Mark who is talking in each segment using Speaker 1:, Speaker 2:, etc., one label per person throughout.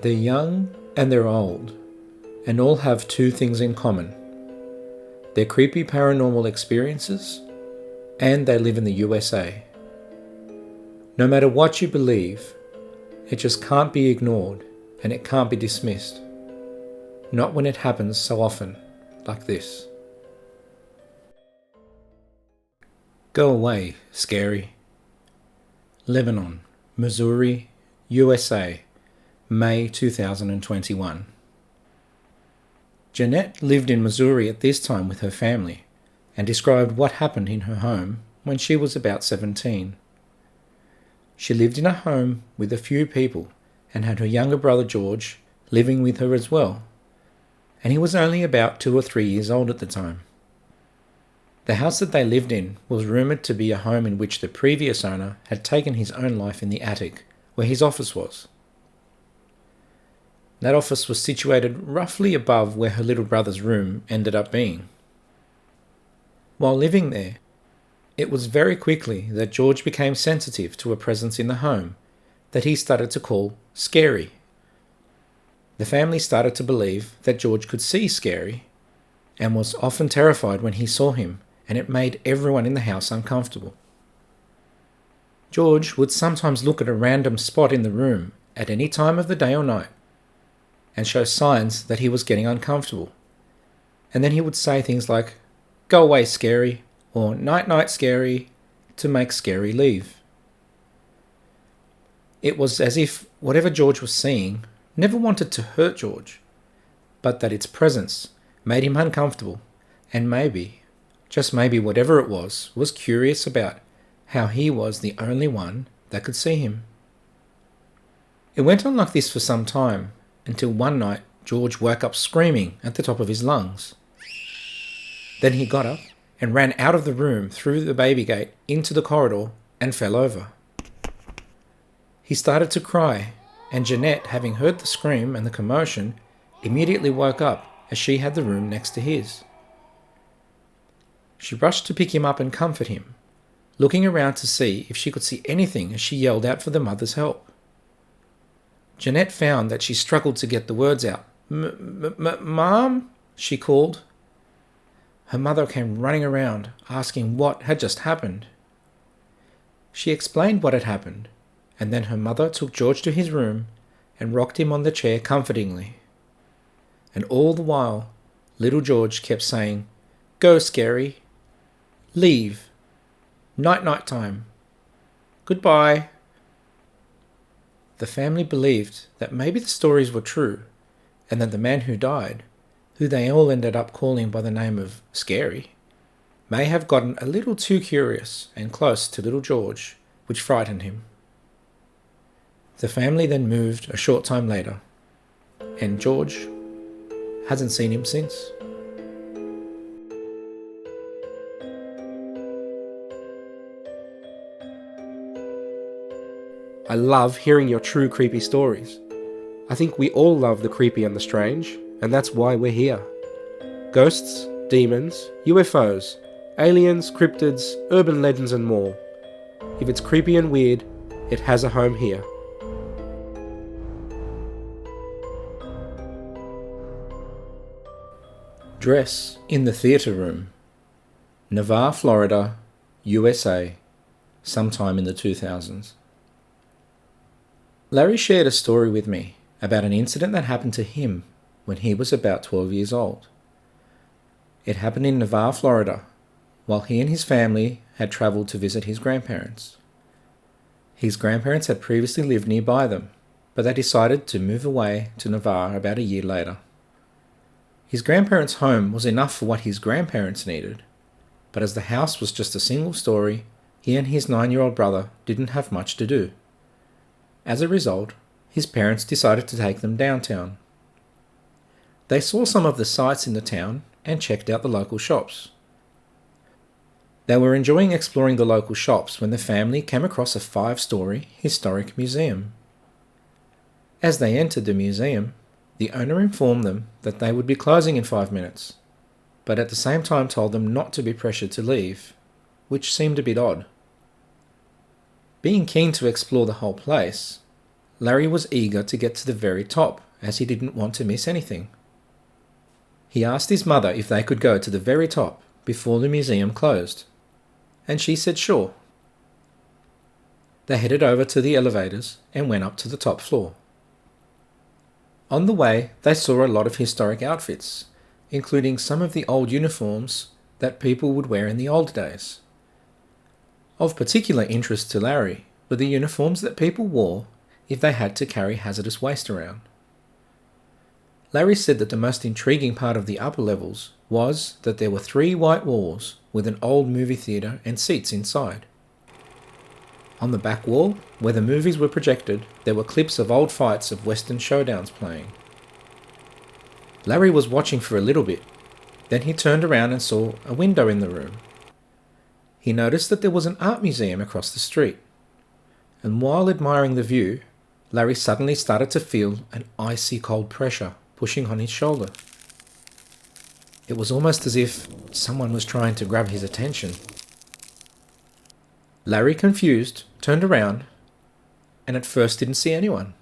Speaker 1: They're young and they're old, and all have two things in common. They're creepy paranormal experiences, and they live in the USA. No matter what you believe, it just can't be ignored and it can't be dismissed. Not when it happens so often, like this. Go away, scary. Lebanon, Missouri, USA, May 2021. Jeanette lived in Missouri at this time with her family and described what happened in her home when she was about 17. She lived in a home with a few people and had her younger brother George living with her as well, and he was only about 2 or 3 years old at the time. The house that they lived in was rumoured to be a home in which the previous owner had taken his own life in the attic, where his office was. That office was situated roughly above where her little brother's room ended up being. While living there, it was very quickly that George became sensitive to a presence in the home that he started to call scary. The family started to believe that George could see scary and was often terrified when he saw him, and it made everyone in the house uncomfortable. George would sometimes look at a random spot in the room at any time of the day or night and show signs that he was getting uncomfortable. And then he would say things like, "Go away, scary," or "Night, night, scary," to make scary leave. It was as if whatever George was seeing never wanted to hurt George, but that its presence made him uncomfortable, and maybe, just maybe whatever it was curious about how he was the only one that could see him. It went on like this for some time, until one night George woke up screaming at the top of his lungs. Then he got up and ran out of the room through the baby gate into the corridor and fell over. He started to cry, and Jeanette, having heard the scream and the commotion, immediately woke up as she had the room next to his. She rushed to pick him up and comfort him, looking around to see if she could see anything as she yelled out for the mother's help. Jeanette found that she struggled to get the words out. "Mom?" she called. Her mother came running around, asking what had just happened. She explained what had happened, and then her mother took George to his room and rocked him on the chair comfortingly. And all the while, little George kept saying, "Go, scary. Leave. Night time. Goodbye." The family believed that maybe the stories were true, and that the man who died, who they all ended up calling by the name of Scary, may have gotten a little too curious and close to little George, which frightened him. The family then moved a short time later, and George hasn't seen him since.
Speaker 2: I love hearing your true creepy stories. I think we all love the creepy and the strange, and that's why we're here. Ghosts, demons, UFOs, aliens, cryptids, urban legends and more. If it's creepy and weird, it has a home here.
Speaker 1: Dress in the theatre room. Navarre, Florida, USA, sometime in the 2000s. Larry shared a story with me about an incident that happened to him when he was about 12 years old. It happened in Navarre, Florida, while he and his family had travelled to visit his grandparents. His grandparents had previously lived nearby them, but they decided to move away to Navarre about a year later. His grandparents' home was enough for what his grandparents needed, but as the house was just a single story, he and his 9-year-old brother didn't have much to do. As a result, his parents decided to take them downtown. They saw some of the sights in the town and checked out the local shops. They were enjoying exploring the local shops when the family came across a 5-story historic museum. As they entered the museum, the owner informed them that they would be closing in 5 minutes, but at the same time told them not to be pressured to leave, which seemed a bit odd. Being keen to explore the whole place, Larry was eager to get to the very top, as he didn't want to miss anything. He asked his mother if they could go to the very top before the museum closed, and she said sure. They headed over to the elevators and went up to the top floor. On the way, they saw a lot of historic outfits, including some of the old uniforms that people would wear in the old days. Of particular interest to Larry were the uniforms that people wore if they had to carry hazardous waste around. Larry said that the most intriguing part of the upper levels was that there were 3 white walls with an old movie theatre and seats inside. On the back wall, where the movies were projected, there were clips of old fights of Western showdowns playing. Larry was watching for a little bit, then he turned around and saw a window in the room. He noticed that there was an art museum across the street, and while admiring the view, Larry suddenly started to feel an icy cold pressure pushing on his shoulder. It was almost as if someone was trying to grab his attention. Larry, confused, turned around and at first didn't see anyone.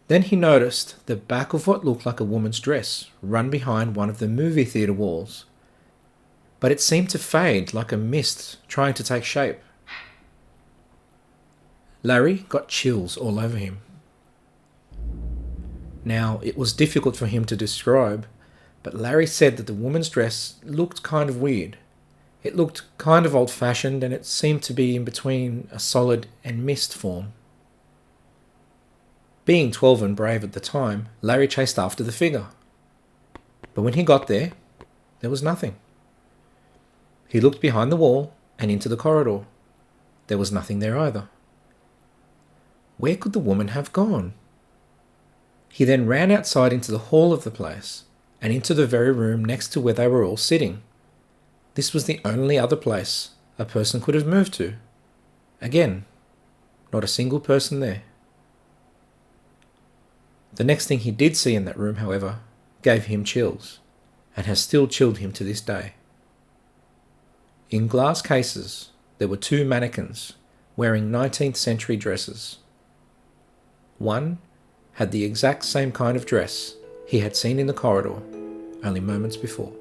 Speaker 1: Then he noticed the back of what looked like a woman's dress run behind one of the movie theatre walls, but it seemed to fade like a mist trying to take shape. Larry got chills all over him. Now, it was difficult for him to describe, but Larry said that the woman's dress looked kind of weird. It looked kind of old-fashioned, and it seemed to be in between a solid and mist form. Being 12 and brave at the time, Larry chased after the figure. But when he got there was nothing. He looked behind the wall and into the corridor. There was nothing there either. Where could the woman have gone? He then ran outside into the hall of the place and into the very room next to where they were all sitting. This was the only other place a person could have moved to. Again, not a single person there. The next thing he did see in that room, however, gave him chills, and has still chilled him to this day. In glass cases, there were 2 mannequins wearing 19th century dresses. One had the exact same kind of dress he had seen in the corridor only moments before.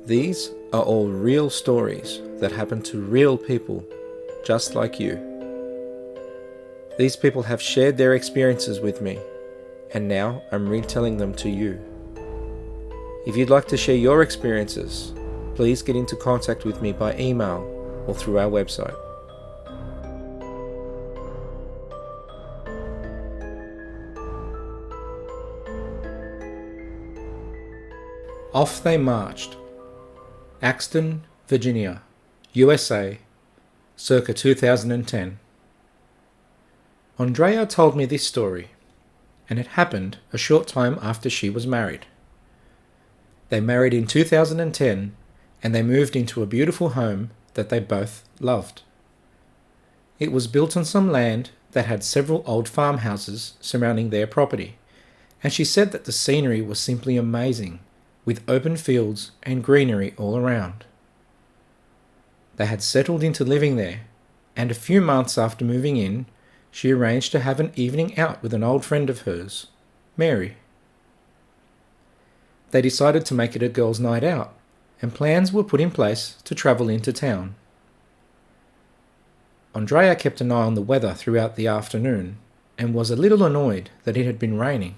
Speaker 1: These are all real stories that happened to real people just like you. These people have shared their experiences with me, and now I'm retelling them to you. If you'd like to share your experiences, please get into contact with me by email or through our website. Off they marched. Axton, Virginia, USA, circa 2010. Andrea told me this story, and it happened a short time after she was married. They married in 2010, and they moved into a beautiful home that they both loved. It was built on some land that had several old farmhouses surrounding their property, and she said that the scenery was simply amazing, with open fields and greenery all around. They had settled into living there, and a few months after moving in, she arranged to have an evening out with an old friend of hers, Mary. They decided to make it a girls' night out, and plans were put in place to travel into town. Andrea kept an eye on the weather throughout the afternoon, and was a little annoyed that it had been raining.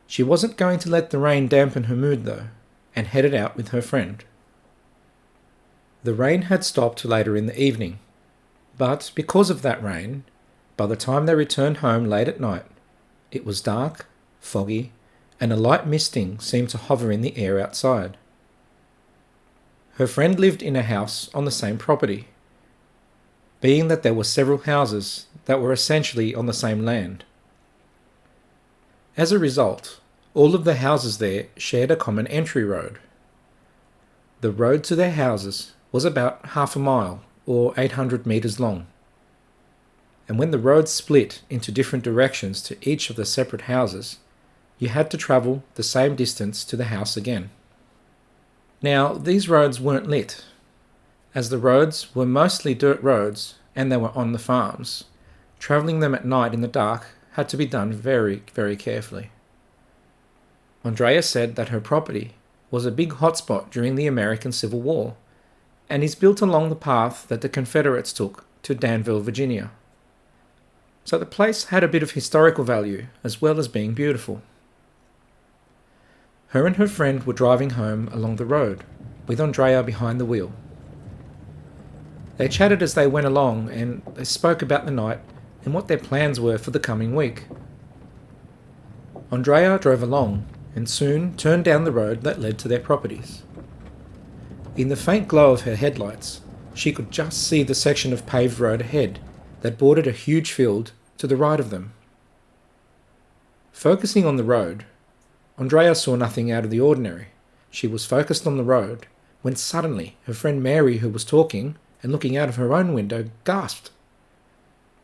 Speaker 1: She wasn't going to let the rain dampen her mood though, and headed out with her friend. The rain had stopped later in the evening, but because of that rain, by the time they returned home late at night, it was dark, foggy, and a light misting seemed to hover in the air outside. Her friend lived in a house on the same property, being that there were several houses that were essentially on the same land. As a result, all of the houses there shared a common entry road. The road to their houses was about half a mile or 800 meters long. And when the road split into different directions to each of the separate houses, you had to travel the same distance to the house again. Now, these roads weren't lit, as the roads were mostly dirt roads and they were on the farms. Travelling them at night in the dark had to be done very, very carefully. Andrea said that her property was a big hotspot during the American Civil War and is built along the path that the Confederates took to Danville, Virginia. So the place had a bit of historical value as well as being beautiful. Her and her friend were driving home along the road, with Andrea behind the wheel. They chatted as they went along and they spoke about the night and what their plans were for the coming week. Andrea drove along and soon turned down the road that led to their properties. In the faint glow of her headlights, she could just see the section of paved road ahead that bordered a huge field to the right of them. Focusing on the road, Andrea saw nothing out of the ordinary. She was focused on the road when suddenly her friend Mary, who was talking and looking out of her own window, gasped.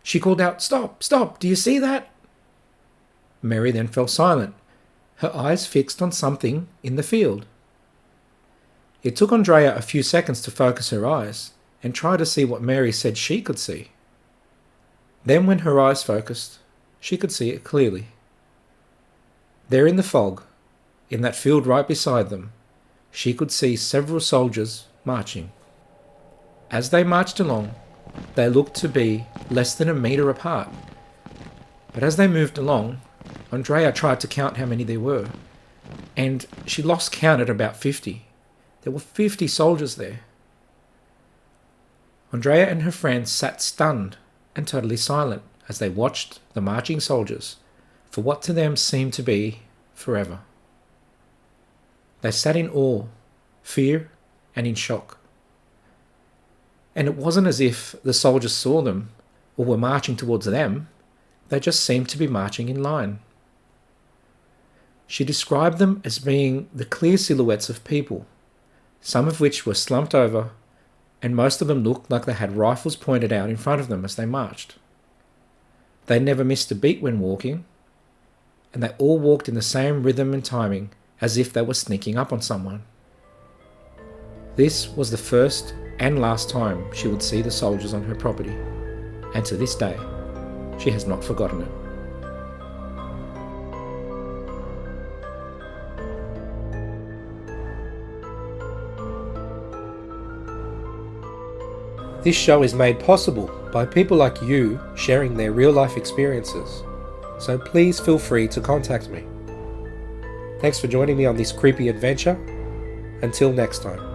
Speaker 1: She called out, "Stop! Stop! Do you see that?" Mary then fell silent, her eyes fixed on something in the field. It took Andrea a few seconds to focus her eyes and try to see what Mary said she could see. Then when her eyes focused, she could see it clearly. There in the fog, in that field right beside them, she could see several soldiers marching. As they marched along, they looked to be less than a metre apart. But as they moved along, Andrea tried to count how many there were, and she lost count at about 50. There were 50 soldiers there. Andrea and her friends sat stunned and totally silent as they watched the marching soldiers for what to them seemed to be forever. They sat in awe, fear, and in shock. And it wasn't as if the soldiers saw them or were marching towards them. They just seemed to be marching in line. She described them as being the clear silhouettes of people, some of which were slumped over, and most of them looked like they had rifles pointed out in front of them as they marched. They never missed a beat when walking, and they all walked in the same rhythm and timing as if they were sneaking up on someone. This was the first and last time she would see the soldiers on her property, and to this day, she has not forgotten it.
Speaker 2: This show is made possible by people like you sharing their real-life experiences, so please feel free to contact me. Thanks for joining me on this creepy adventure. Until next time.